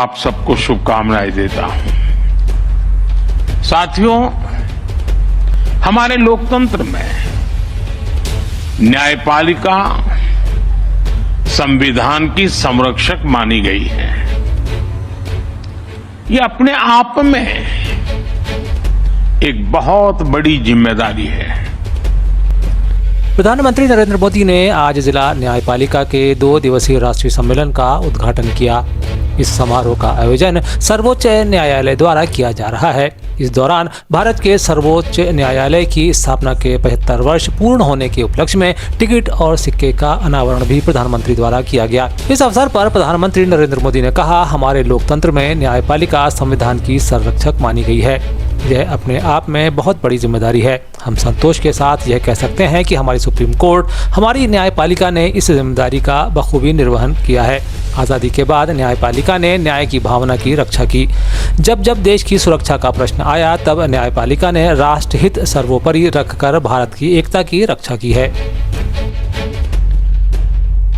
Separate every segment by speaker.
Speaker 1: आप सबको शुभकामनाएं देता हूं। साथियों, हमारे लोकतंत्र में न्यायपालिका संविधान की संरक्षक मानी गई है। ये अपने आप में एक बहुत बड़ी जिम्मेदारी है।
Speaker 2: प्रधानमंत्री नरेंद्र मोदी ने आज जिला न्यायपालिका के 2 दिवसीय राष्ट्रीय सम्मेलन का उद्घाटन किया। इस समारोह का आयोजन सर्वोच्च न्यायालय द्वारा किया जा रहा है। इस दौरान भारत के सर्वोच्च न्यायालय की स्थापना के 75 वर्ष पूर्ण होने के उपलक्ष्य में टिकट और सिक्के का अनावरण भी प्रधानमंत्री द्वारा किया गया। इस अवसर पर प्रधानमंत्री नरेंद्र मोदी ने कहा, हमारे लोकतंत्र में न्यायपालिका संविधान की संरक्षक मानी गई है। यह अपने आप में बहुत बड़ी जिम्मेदारी है। हम संतोष के साथ यह कह सकते हैं कि हमारी सुप्रीम कोर्ट, हमारी न्यायपालिका ने इस जिम्मेदारी का बखूबी निर्वहन किया है। आज़ादी के बाद न्यायपालिका ने न्याय की भावना की रक्षा की। जब जब देश की सुरक्षा का प्रश्न आया, तब न्यायपालिका ने राष्ट्रहित सर्वोपरि रखकर भारत की एकता की रक्षा की है।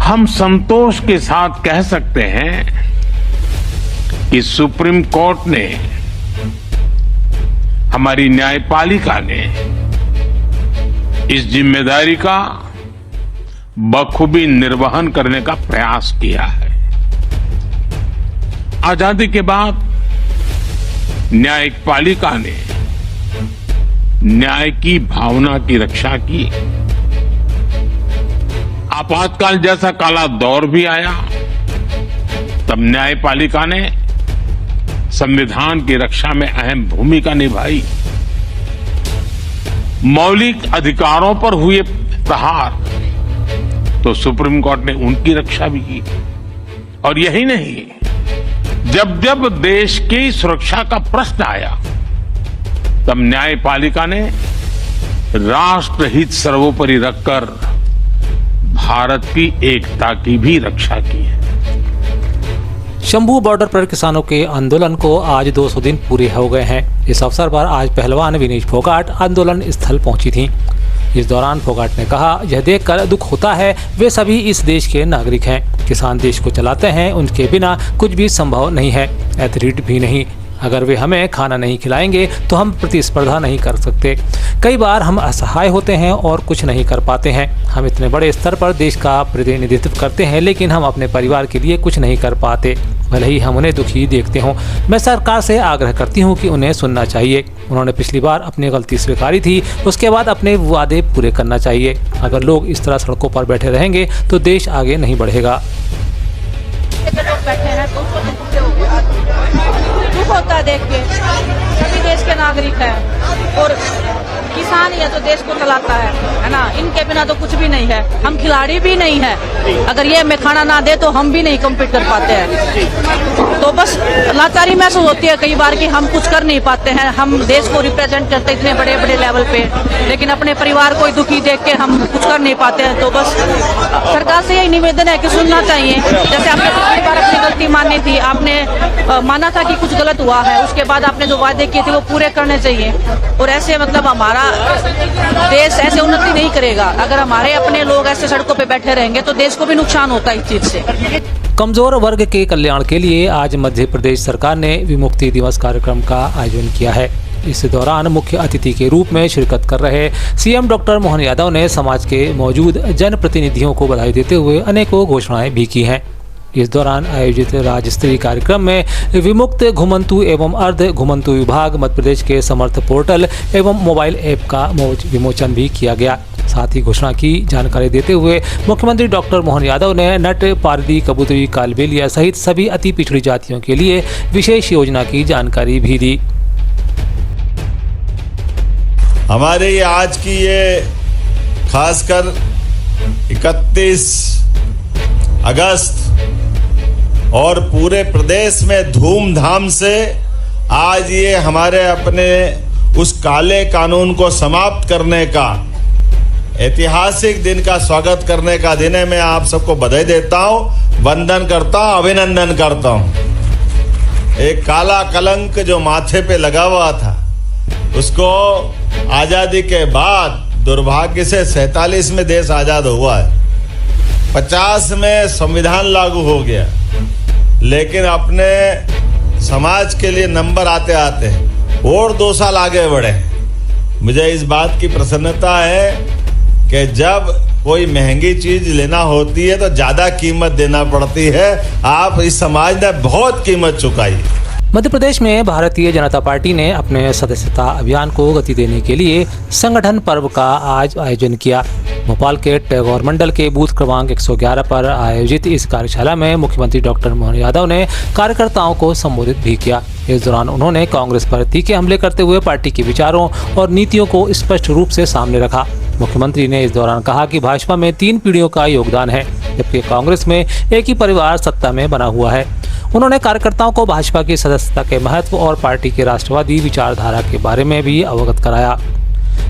Speaker 1: हम संतोष के साथ कह सकते हैं कि सुप्रीम कोर्ट ने, हमारी न्यायपालिका ने इस जिम्मेदारी का बखूबी निर्वहन करने का प्रयास किया है। आजादी के बाद न्यायपालिका ने न्याय की भावना की रक्षा की। आपातकाल जैसा काला दौर भी आया, तब न्यायपालिका ने संविधान की रक्षा में अहम भूमिका निभाई। मौलिक अधिकारों पर हुए प्रहार तो सुप्रीम कोर्ट ने उनकी रक्षा भी की। और यही नहीं, जब जब देश की सुरक्षा का प्रश्न आया, तब न्यायपालिका ने राष्ट्रहित सर्वोपरि रखकर भारत की एकता की भी रक्षा की है।
Speaker 2: शंभू बॉर्डर पर किसानों के आंदोलन को आज 200 दिन पूरे हो गए हैं। इस अवसर पर आज पहलवान विनेश फोगाट आंदोलन स्थल पहुंची थी। इस दौरान फोगाट ने कहा, यह देखकर दुख होता है, वे सभी इस देश के नागरिक हैं। किसान देश को चलाते हैं, उनके बिना कुछ भी संभव नहीं है, एथलीट भी नहीं। अगर वे हमें खाना नहीं खिलाएंगे तो हम प्रतिस्पर्धा नहीं कर सकते। कई बार हम असहाय होते हैं और कुछ नहीं कर पाते हैं। हम इतने बड़े स्तर पर देश का प्रतिनिधित्व करते हैं, लेकिन हम अपने परिवार के लिए कुछ नहीं कर पाते, भले ही हम उन्हें दुखी देखते हों। मैं सरकार से आग्रह करती हूं कि उन्हें सुनना चाहिए। उन्होंने पिछली बार अपनी गलती स्वीकारी थी, उसके बाद अपने वादे पूरे करना चाहिए। अगर लोग इस तरह सड़कों पर बैठे रहेंगे तो देश आगे नहीं बढ़ेगा।
Speaker 3: दुख होता है देख के, सभी देश के नागरिक हैं और किसान ही है जो देश को चलाता है ना। इनके बिना तो कुछ भी नहीं है। हम खिलाड़ी भी नहीं है, अगर ये हमें खाना ना दे तो हम भी नहीं कम्पीट कर पाते हैं। तो बस लाचारी महसूस होती है कई बार कि हम कुछ कर नहीं पाते हैं। हम देश को रिप्रेजेंट करते इतने बड़े बड़े लेवल पे, लेकिन अपने परिवार को दुखी देख के हम कुछ कर नहीं पाते हैं। तो बस सरकार से यही निवेदन है कि सुनना चाहिए। जैसे आपने पिछली बार अपनी गलती मानी थी, आपने माना था कि कुछ गलत हुआ है, उसके बाद आपने जो वादे किए थे वो पूरे करने चाहिए। और ऐसे मतलब हमारा देश ऐसे उन्नति नहीं करेगा। अगर हमारे अपने लोग ऐसे सड़कों पे बैठे रहेंगे तो देश को भी नुकसान होता है इस चीज से।
Speaker 2: कमजोर वर्ग के कल्याण के लिए आज मध्य प्रदेश सरकार ने विमुक्ति दिवस कार्यक्रम का आयोजन किया है। इस दौरान मुख्य अतिथि के रूप में शिरकत कर रहे सीएम डॉक्टर मोहन यादव ने समाज के मौजूद जनप्रतिनिधियों को बधाई देते हुए अनेकों घोषणाएं भी की हैं। इस दौरान आयोजित राज्य स्तरीय कार्यक्रम में विमुक्त घुमंतु एवं अर्ध घुमंतु विभाग मध्य प्रदेश के समर्थ पोर्टल एवं मोबाइल ऐप का विमोचन भी किया गया। साथ ही घोषणा की जानकारी देते हुए मुख्यमंत्री डॉक्टर मोहन यादव ने नट, पारदी, कबूतरी, कालबेलिया सहित सभी अति पिछड़ी जातियों के लिए विशेष योजना की जानकारी भी दी।
Speaker 4: हमारे आज की ये खासकर 31 अगस्त और पूरे प्रदेश में धूमधाम से आज ये हमारे अपने उस काले कानून को समाप्त करने का ऐतिहासिक दिन का स्वागत करने का दिन है। मैं आप सबको बधाई देता हूं, वंदन करता हूं, अभिनंदन करता हूं। एक काला कलंक जो माथे पे लगा हुआ था, उसको आजादी के बाद दुर्भाग्य से 47 में देश आजाद हुआ है, 50 में संविधान लागू हो गया, लेकिन अपने समाज के लिए नंबर आते आते और 2 साल आगे बढ़े। मुझे इस बात की प्रसन्नता है कि जब कोई महंगी चीज लेना होती है तो ज्यादा कीमत देना पड़ती है। आप इस समाज ने बहुत कीमत चुकाई।
Speaker 2: मध्य प्रदेश में भारतीय जनता पार्टी ने अपने सदस्यता अभियान को गति देने के लिए संगठन पर्व का आज आयोजन किया। भोपाल के टैगोर मंडल के बूथ क्रमांक 111 पर आयोजित इस कार्यशाला में मुख्यमंत्री डॉक्टर मोहन यादव ने कार्यकर्ताओं को संबोधित भी किया। इस दौरान उन्होंने कांग्रेस पर तीखे हमले करते हुए पार्टी के विचारों और नीतियों को स्पष्ट रूप से सामने रखा। मुख्यमंत्री ने इस दौरान कहा कि भाजपा में 3 पीढ़ियों का योगदान है, जबकि कांग्रेस में एक ही परिवार सत्ता में बना हुआ है। उन्होंने कार्यकर्ताओं को भाजपा की सदस्यता के महत्व और पार्टी के राष्ट्रवादी विचारधारा के बारे में भी अवगत कराया।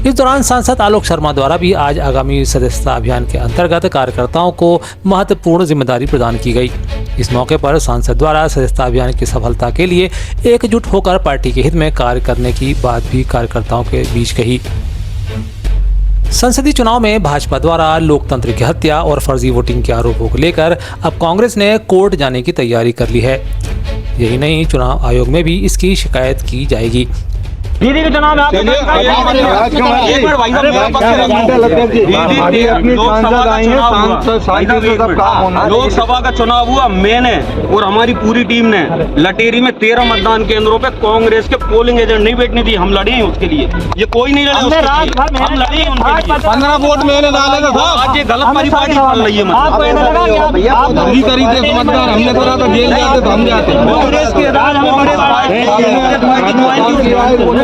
Speaker 2: इस दौरान सांसद आलोक शर्मा द्वारा भी आज आगामी सदस्यता अभियान के अंतर्गत कार्यकर्ताओं को महत्वपूर्ण जिम्मेदारी प्रदान की गई। इस मौके पर सांसद द्वारा सदस्यता अभियान की सफलता के लिए एकजुट होकर पार्टी के हित में कार्य करने की बात भी कार्यकर्ताओं के बीच कही। संसदीय चुनाव में भाजपा द्वारा लोकतंत्र की हत्या और फर्जी वोटिंग के आरोपों को लेकर अब कांग्रेस ने कोर्ट जाने की तैयारी कर ली है। यही नहीं, चुनाव आयोग में भी इसकी शिकायत की जाएगी।
Speaker 5: दीदी के चुनाव में
Speaker 6: अपनी
Speaker 5: लोकसभा का चुनाव हुआ, मैंने और हमारी पूरी टीम ने लटेरी में 13 मतदान केंद्रों पे कांग्रेस के पोलिंग एजेंट नहीं बैठने दी। हम लड़े हैं उसके लिए, ये कोई नहीं लड़े उसके लिए। हम लड़े हैं उनके लिए।
Speaker 6: 15 वोट मैंने डाले थे।
Speaker 5: आज ये गलत परिपाटी चल रही है।
Speaker 6: पूरी तरीके से मतदान हमने करा था, जेल जाते तो हम जाते।
Speaker 5: कांग्रेस के राज में बड़े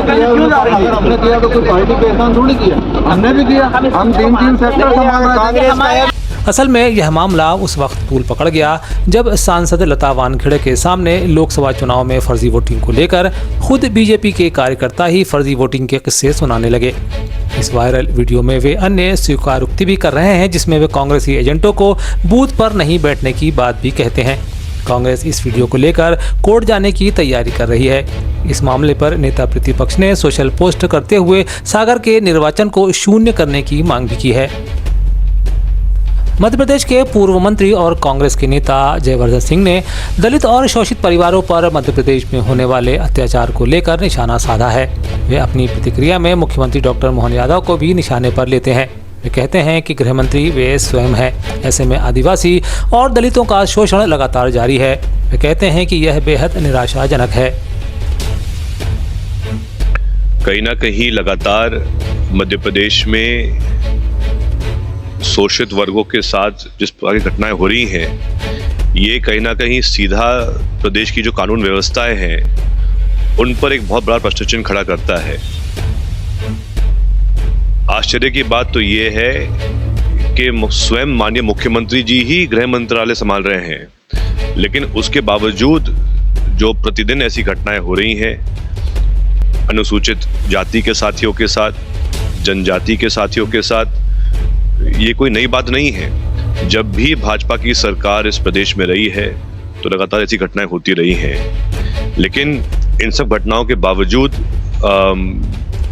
Speaker 6: हमने किया तो कोई पार्टी पे एहसान थोड़ी किया, हमने भी किया। हम 3 सेक्टर संभाल रहे थे।
Speaker 2: असल में यह मामला उस वक्त तूल पकड़ गया जब सांसद लता वानखेड़े के सामने लोकसभा चुनाव में फर्जी वोटिंग को लेकर खुद बीजेपी के कार्यकर्ता ही फर्जी वोटिंग के किस्से सुनाने लगे। इस वायरल वीडियो में वे अन्य स्वीकारोक्ति भी कर रहे हैं, जिसमें वे कांग्रेसी एजेंटों को बूथ पर नहीं बैठने की बात भी कहते हैं। कांग्रेस इस वीडियो को लेकर कोर्ट जाने की तैयारी कर रही है। इस मामले पर नेता प्रतिपक्ष ने सोशल पोस्ट करते हुए सागर के निर्वाचन को शून्य करने की मांग भी की है। मध्य प्रदेश के पूर्व मंत्री और कांग्रेस के नेता जयवर्धन सिंह ने दलित और शोषित परिवारों पर मध्य प्रदेश में होने वाले अत्याचार को लेकर निशाना साधा है। वे अपनी प्रतिक्रिया में मुख्यमंत्री डॉक्टर मोहन यादव को भी निशाने पर लेते हैं। वे कहते हैं कि गृह मंत्री वे स्वयं हैं। ऐसे में आदिवासी और दलितों का शोषण लगातार जारी है। वे कहते हैं कि यह बेहद निराशाजनक है।
Speaker 7: कहीं ना कहीं लगातार मध्य प्रदेश में शोषित वर्गों के साथ जिस प्रकार की घटनाएं हो रही हैं, ये कहीं ना कहीं सीधा प्रदेश की जो कानून व्यवस्थाएं हैं उन पर एक बहुत बड़ा प्रश्न चिन्ह खड़ा करता है। आश्चर्य की बात तो ये है कि स्वयं माननीय मुख्यमंत्री जी ही गृह मंत्रालय संभाल रहे हैं, लेकिन उसके बावजूद जो प्रतिदिन ऐसी घटनाएं हो रही हैं अनुसूचित जाति के साथियों के साथ, जनजाति के साथियों के साथ, ये कोई नई बात नहीं है। जब भी भाजपा की सरकार इस प्रदेश में रही है तो लगातार ऐसी घटनाएं होती रही हैं, लेकिन इन सब घटनाओं के बावजूद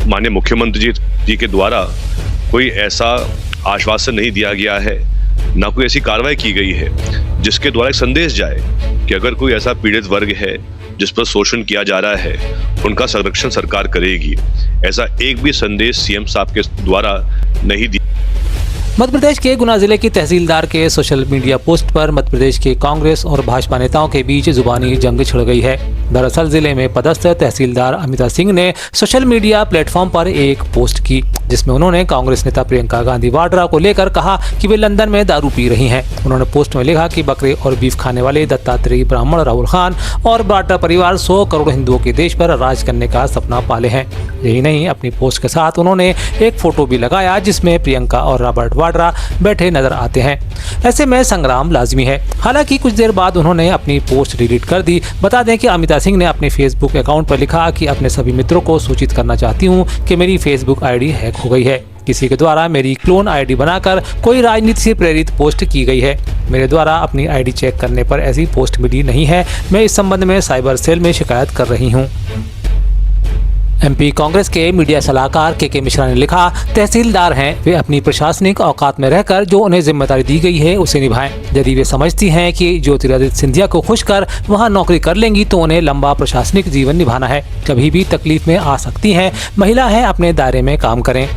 Speaker 7: माननीय मुख्यमंत्री जी के द्वारा कोई ऐसा आश्वासन नहीं दिया गया है, ना कोई ऐसी कार्रवाई की गई है जिसके द्वारा एक संदेश जाए कि अगर कोई ऐसा पीड़ित वर्ग है जिस पर शोषण किया जा रहा है, उनका संरक्षण सरकार करेगी। ऐसा एक भी संदेश सीएम साहब के द्वारा नहीं दिया।
Speaker 2: मध्य प्रदेश के गुना जिले की तहसीलदार के सोशल मीडिया पोस्ट पर मध्य प्रदेश के कांग्रेस और भाजपा नेताओं के बीच जुबानी जंग छिड़ गई है। दरअसल जिले में पदस्थ तहसीलदार अमिता सिंह ने सोशल मीडिया प्लेटफॉर्म पर एक पोस्ट की, जिसमें उन्होंने कांग्रेस नेता प्रियंका गांधी वाड्रा को लेकर कहा कि वे लंदन में दारू पी रही हैं। उन्होंने पोस्ट में लिखा कि बकरे और बीफ खाने वाले दत्तात्रेय ब्राह्मण राहुल खान और वाड्रा परिवार 100 करोड़ हिंदुओं के देश पर राज करने का सपना पाले हैं। यही नहीं, अपनी पोस्ट के साथ उन्होंने एक फोटो भी लगाया जिसमें प्रियंका और रॉबर्ट वाड्रा बैठे नजर आते हैं। ऐसे में संग्राम लाजमी है। हालांकि कुछ देर बाद उन्होंने अपनी पोस्ट डिलीट कर दी। बता दें कि अमिता सिंह ने अपने फेसबुक अकाउंट पर लिखा कि अपने सभी मित्रों को सूचित करना चाहती हूं कि मेरी फेसबुक आईडी हैक हो गई है। किसी के द्वारा मेरी क्लोन आईडी बनाकर कोई राजनीति से प्रेरित पोस्ट की गई है। मेरे द्वारा अपनी आईडी चेक करने पर ऐसी पोस्ट मिली नहीं है। मैं इस संबंध में साइबर सेल में शिकायत कर रही हूँ। एमपी कांग्रेस के मीडिया सलाहकार के मिश्रा ने लिखा, तहसीलदार हैं, वे अपनी प्रशासनिक औकात में रहकर जो उन्हें जिम्मेदारी दी गई है उसे निभाएं। यदि वे समझती हैं कि ज्योतिरादित्य सिंधिया को खुश कर वहां नौकरी कर लेंगी तो उन्हें लंबा प्रशासनिक जीवन निभाना है। कभी भी तकलीफ में आ सकती हैं, महिला हैं, अपने दायरे में काम करें।